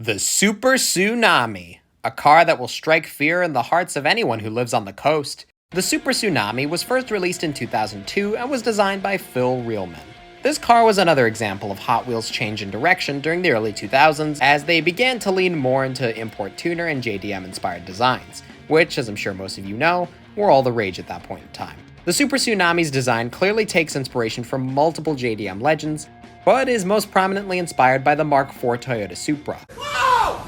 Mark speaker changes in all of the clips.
Speaker 1: The Super Tsunami, a car that will strike fear in the hearts of anyone who lives on the coast. The Super Tsunami was first released in 2002 and was designed by Phil Reelman. This car was another example of Hot Wheels' change in direction during the early 2000s as they began to lean more into import tuner and JDM-inspired designs, which, as I'm sure most of you know, were all the rage at that point in time. The Super Tsunami's design clearly takes inspiration from multiple JDM legends, but is most prominently inspired by the Mark IV Toyota Supra.
Speaker 2: Whoa!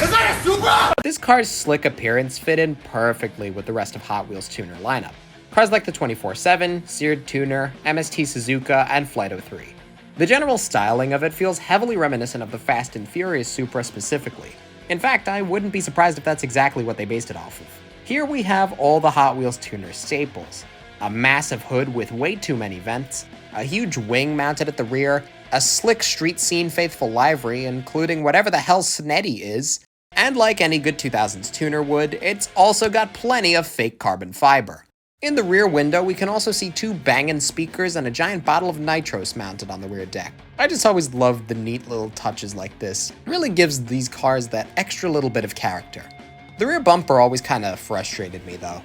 Speaker 2: Is that a Supra?
Speaker 1: This car's slick appearance fit in perfectly with the rest of Hot Wheels' tuner lineup. Cars like the 24/7, Seared Tuner, MST Suzuka, and Flight 03. The general styling of it feels heavily reminiscent of the Fast and Furious Supra specifically. In fact, I wouldn't be surprised if that's exactly what they based it off of. Here we have all the Hot Wheels tuner staples. A massive hood with way too many vents, a huge wing mounted at the rear, a slick street scene faithful livery including whatever the hell Sneddy is, and like any good 2000s tuner would, it's also got plenty of fake carbon fiber. In the rear window, we can also see two banging speakers and a giant bottle of nitros mounted on the rear deck. I just always loved the neat little touches like this. It really gives these cars that extra little bit of character. The rear bumper always kinda frustrated me though.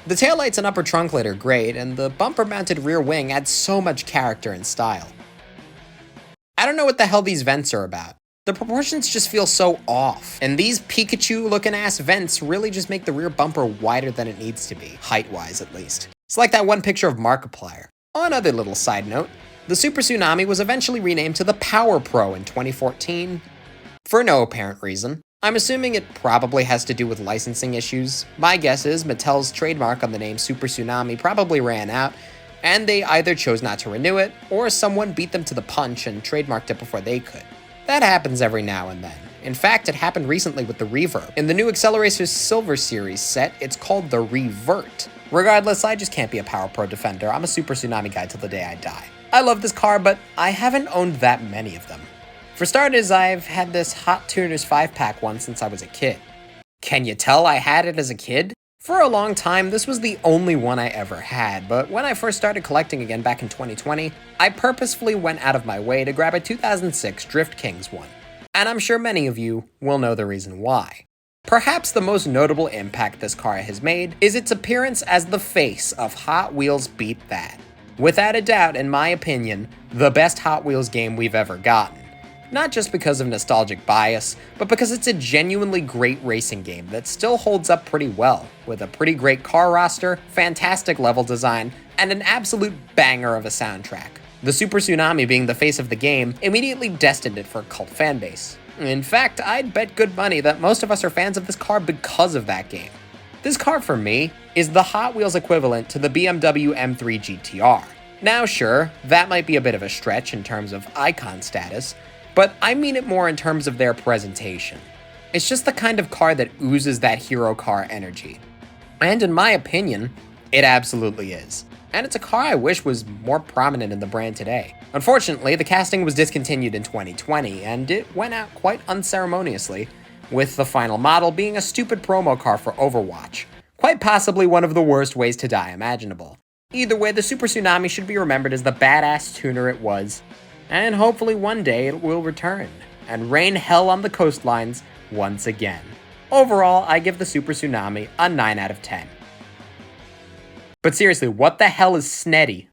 Speaker 1: The taillights and upper trunk light are great, and the bumper-mounted rear wing adds so much character and style. I don't know what the hell these vents are about. The proportions just feel so off, and these Pikachu-looking ass vents really just make the rear bumper wider than it needs to be, height-wise at least. It's like that one picture of Markiplier. On another little side note, the Super Tsunami was eventually renamed to the Power Pro in 2014, for no apparent reason. I'm assuming it probably has to do with licensing issues. My guess is Mattel's trademark on the name Super Tsunami probably ran out, and they either chose not to renew it, or someone beat them to the punch and trademarked it before they could. That happens every now and then. In fact, it happened recently with the Reverb. In the new Acceleracers Silver Series set, it's called the Revert. Regardless, I just can't be a Power Pro defender. I'm a Super Tsunami guy till the day I die. I love this car, but I haven't owned that many of them. For starters, I've had this Hot Tuners 5-pack one since I was a kid. Can you tell I had it as a kid? For a long time, this was the only one I ever had, but when I first started collecting again back in 2020, I purposefully went out of my way to grab a 2006 Drift Kings one. And I'm sure many of you will know the reason why. Perhaps the most notable impact this car has made is its appearance as the face of Hot Wheels Beat That. Without a doubt, in my opinion, the best Hot Wheels game we've ever gotten. Not just because of nostalgic bias, but because it's a genuinely great racing game that still holds up pretty well, with a pretty great car roster, fantastic level design, and an absolute banger of a soundtrack. The Super Tsunami being the face of the game immediately destined it for a cult fanbase. In fact, I'd bet good money that most of us are fans of this car because of that game. This car for me is the Hot Wheels equivalent to the BMW M3 GTR. Now sure, that might be a bit of a stretch in terms of icon status, but I mean it more in terms of their presentation. It's just the kind of car that oozes that hero car energy. And in my opinion, it absolutely is. And it's a car I wish was more prominent in the brand today. Unfortunately, the casting was discontinued in 2020, and it went out quite unceremoniously, with the final model being a stupid promo car for Overwatch. Quite possibly one of the worst ways to die imaginable. Either way, the Super Tsunami should be remembered as the badass tuner it was, and hopefully one day it will return, and rain hell on the coastlines once again. Overall, I give the Super Tsunami a 9 out of 10. But seriously, what the hell is Sneddy?